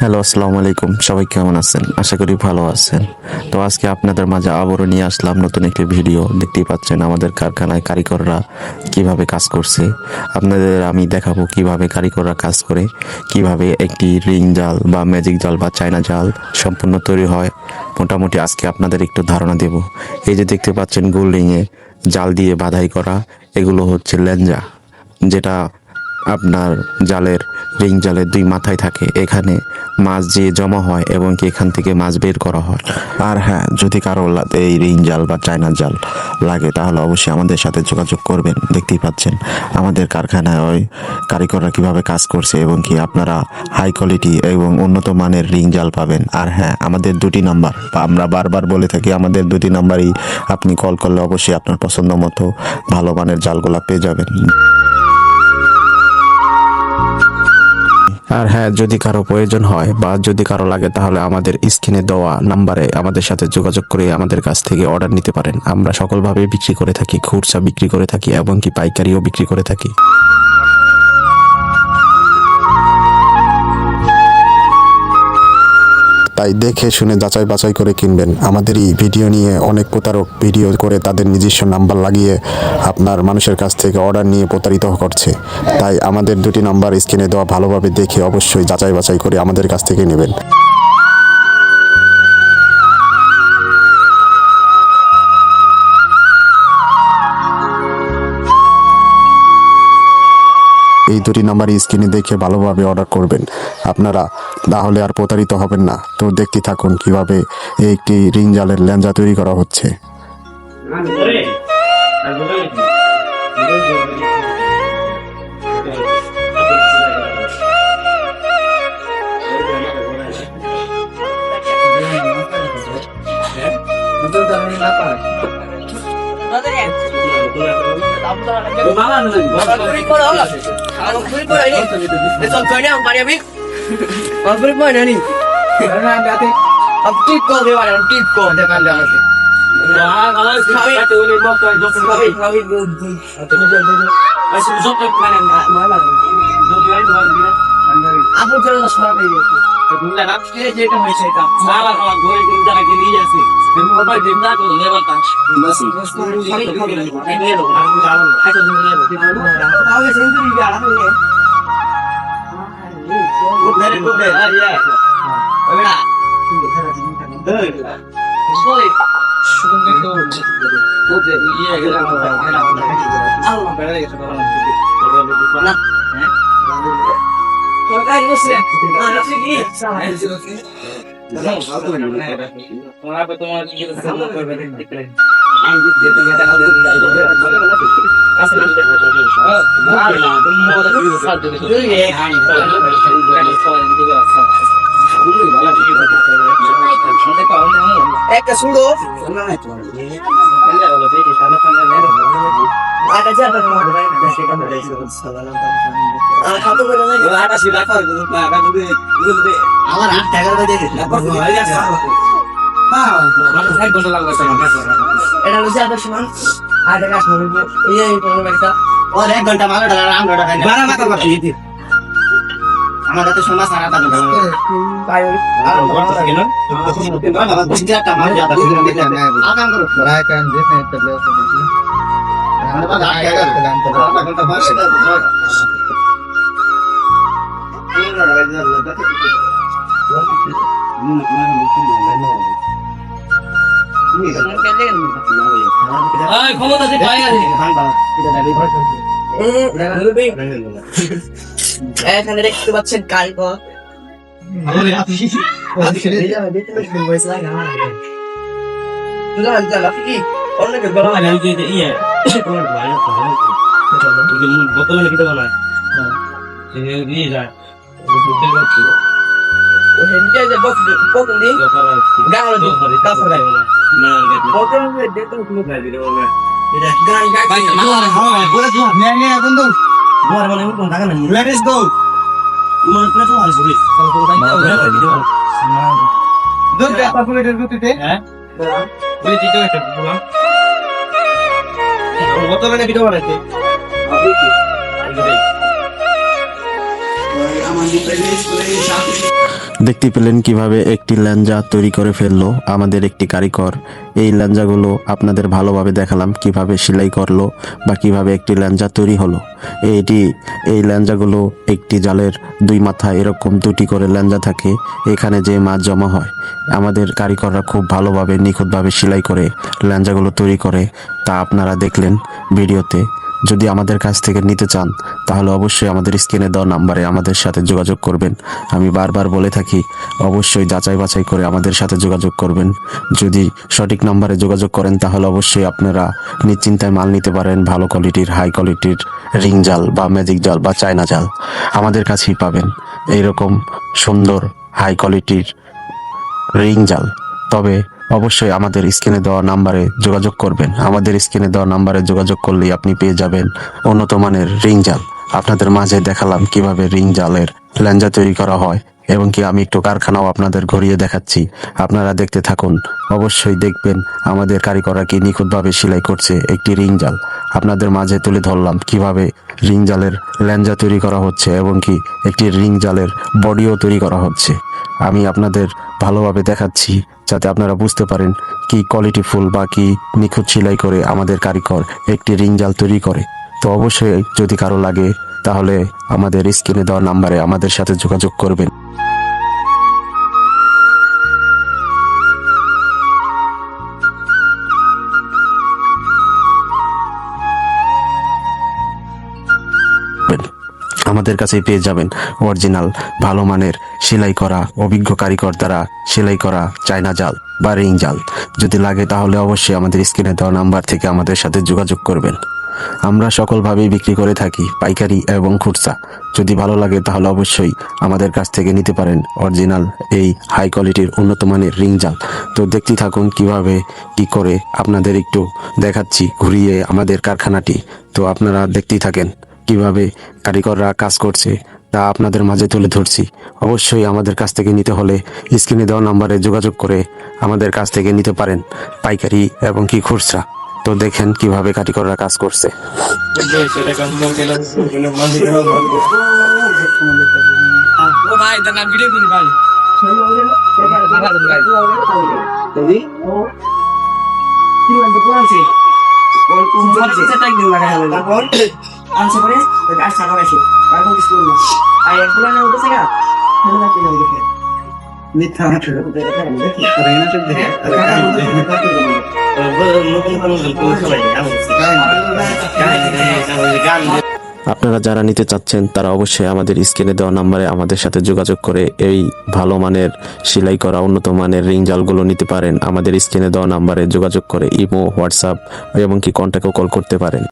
Hello, আসসালামু আলাইকুম। সবাই কেমন আছেন? আশা করি ভালো আছেন। তো আজকে আপনাদের মাঝে আবারও নিয়ে আসলাম নতুন একটি ভিডিও। দেখতেই পাচ্ছেন আমাদের কারখানায় কারিগররা কিভাবে কাজ করছে। আপনাদের আমি দেখাবো কিভাবে কারিগররা কাজ করে, কিভাবে একটি রিং জাল বা ম্যাজিক জাল বা চায়না জাল সম্পূর্ণ তৈরি হয়। মোটামুটি আজকে আপনাদের একটু ধারণা দেব। এই যে দেখতে পাচ্ছেন গোল রিংয়ে জাল দিয়ে বাঁধাই করা, এগুলো হচ্ছে লেঞ্জা, যেটা আপনার জালের রিং জালের দুই মাথায় থাকে। এখানে মাছ যে জমা হয় এবং কি এখান থেকে মাছ বের করা হয়। আর হ্যাঁ, যদি কারো এই রিং জাল বা চায়না জাল লাগে তাহলে অবশ্যই আমাদের সাথে যোগাযোগ করবেন। দেখতেই পাচ্ছেন আমাদের কারখানায় ওই কারিগররা কিভাবে কাজ করছে এবং কি আপনারা হাই কোয়ালিটি এবং উন্নত মানের রিং জাল পাবেন। আর হ্যাঁ, আমাদের দুটি নাম্বার, আমরা বারবার বলে থাকি আমাদের দুটি নাম্বারই আপনি কল করলে অবশ্যই আপনার পছন্দ মতো ভালো মানের জালগুলা পেয়ে যাবেন। আর হ্যাঁ, যদি কারো প্রয়োজন হয় বা যদি কারো লাগে তাহলে আমাদের স্ক্রিনে দেওয়া নাম্বারে আমাদের সাথে যোগাযোগ করে আমাদের কাছ থেকে অর্ডার নিতে পারেন। আমরা সকলভাবে বিক্রি করে থাকি, খুচরা বিক্রি করে থাকি এবং কি পাইকারিও বিক্রি করে থাকি। তাই দেখে শুনে যাচাই বাছাই করে কিনবেন। আমাদের এই ভিডিও নিয়ে অনেক প্রতারক ভিডিও করে তাদের নিজস্ব নাম্বার লাগিয়ে আপনার মানুষের কাছ থেকে অর্ডার নিয়ে প্রতারিত করছে। তাই আমাদের দুটি নাম্বার স্ক্রিনে দেওয়া, ভালোভাবে দেখে অবশ্যই যাচাই বাছাই করে আমাদের কাছ থেকে নেবেন। এই দুটি নাম্বারই স্ক্রিনে দেখে ভালোভাবে অর্ডার করবেন আপনারা, তাহলে আর প্রতারিত হবেন না। তো দেখতে থাকুন কিভাবে একটি রিং জালের লেঞ্জা তৈরি করা হচ্ছে। একটা সুড়ো আমার 8 টাকা দিয়ে এটা হচ্ছে এত সময় 8 টাকা সময় এই একটা ওর 1 ঘন্টা মাল টাকা আমরা টাকা বারা মাথা মাথা দিতে আমার কাছে সময় সারা টাকা পাই আর বড় থাকে না আমার বুঝতে একটা মাল জাদা আগাম করো রায় কান যেতে তাহলে আমরা 8 টাকা দিলাম তো আধা ঘন্টা বাস সেটা এখানে দেখতে পাচ্ছেন কারিগর দেখতে পেলেন কিভাবে একটি ল্যাঞ্জা তৈরি করে ফেললো আমাদের একটি কারিগর। এই ল্যাঞ্জাগুলো আপনাদের ভালোভাবে দেখালাম কিভাবে সেলাই করলো বা কিভাবে একটি ল্যাঞ্জা তৈরি হলো। এই ল্যাঞ্জাগুলো একটি জালের দুই মাথায় এরকম দুটি করে ল্যাঞ্জা থাকে, এখানে যে মাছ জমা হয় আমাদের কারিগররা খুব ভালোভাবে নিখুঁতভাবে সেলাই করে ল্যাঞ্জাগুলো তৈরি করে, তা আপনারা দেখলেন ভিডিওতে। যদি আমাদের কাছ থেকে নিতে চান তাহলে অবশ্যই আমাদের স্ক্রিনে দেওয়া নাম্বারে আমাদের সাথে যোগাযোগ করবেন। আমি বারবার বলে থাকি অবশ্যই যাচাই বাছাই করে আমাদের সাথে যোগাযোগ করবেন। যদি সঠিক নাম্বারে যোগাযোগ করেন তাহলে অবশ্যই আপনারা নিশ্চিন্তায় মাল নিতে পারেন। ভালো কোয়ালিটির হাই কোয়ালিটির রিং জাল বা ম্যাজিক জাল বা চায়না জাল আমাদের কাছেই পাবেন। এইরকম সুন্দর হাই কোয়ালিটির রিং জাল। তবে অবশ্যই আমাদের স্ক্রিনে দেওয়া নাম্বারে যোগাযোগ করবেন। আমাদের স্ক্রিনে দেওয়া নাম্বারে যোগাযোগ করলেই আপনি পেয়ে যাবেন উন্নত মানের রিং জাল। আপনাদের মাঝে দেখালাম কিভাবে রিং জালের ল্যাঞ্জা তৈরি করা হয় এবং কি আমি একটু কারখানাও আপনাদের ঘুরিয়ে দেখাচ্ছি। আপনারা দেখতে থাকুন, অবশ্যই দেখবেন আমাদের কারিগররা কি নিখুঁতভাবে সেলাই করছে একটি রিং জাল। আপনাদের মাঝে তুলে ধরলাম কিভাবে রিং জালের ল্যাঞ্জা তৈরি করা হচ্ছে এবং কি একটি রিং জালের বডিও তৈরি করা হচ্ছে। আমি আপনাদের ভালোভাবে দেখাচ্ছি যাতে আপনারা বুঝতে পারেন কি কোয়ালিটিফুল বা কি নিখুঁত সেলাই করে আমাদের কারিগর একটি রিং জাল তৈরি করে। তো অবশ্যই যদি কারো লাগে তাহলে আমাদের স্ক্রিনে দেওয়া নাম্বারে আমাদের সাথে যোগাযোগ করবেন। আমাদের কাছে পেয়ে যাবেন অরিজিনাল ভালো মানের সেলাই করা অভিজ্ঞ কারিগর দ্বারা সেলাই করা চায়না জাল বা রিং জাল। যদি লাগে তাহলে অবশ্যই আমাদের স্ক্রিনে দেওয়া নাম্বার থেকে আমাদের সাথে যোগাযোগ করবেন। আমরা সকলভাবেই বিক্রি করে থাকি, পাইকারি এবং খুচরা। যদি ভালো লাগে তাহলে অবশ্যই আমাদের কাছ থেকে নিতে পারেন অরিজিনাল এই হাই কোয়ালিটির উন্নত মানের রিং জাল। তো দেখতে থাকুন কিভাবে কি করে আপনাদের একটু দেখাচ্ছি ঘুরিয়ে আমাদের কারখানাটি। তো আপনারা দেখতেই থাকেন কিভাবে কারিগররা কাজ করছে তা আপনাদের মাঝে তুলে ধরছি। অবশ্যই আমাদের কাছ থেকে নিতে হলে স্ক্রিনে দেওয়া নাম্বারে যোগাযোগ করে আমাদের কাছ থেকে নিতে পারেন, পাইকারি এবং কি খুচরা। তো দেখেন কিভাবে কারিগররা কাজ করছে। ও ভাই তার নাম ভিডিও করি ভাই মিথ্যা আপনারা যারা নিতে চাচ্ছেন তারা অবশ্যই আমাদের স্ক্রিনে দেওয়া নাম্বারে আমাদের সাথে যোগাযোগ করে এই ভালো মানের সেলাই করা উন্নত মানের রিং জালগুলো নিতে পারেন। আমাদের স্ক্রিনে দেওয়া নাম্বারে যোগাযোগ করে ইমো, হোয়াটসঅ্যাপ এবং কি কন্ট্যাক্টও কল করতে পারেন।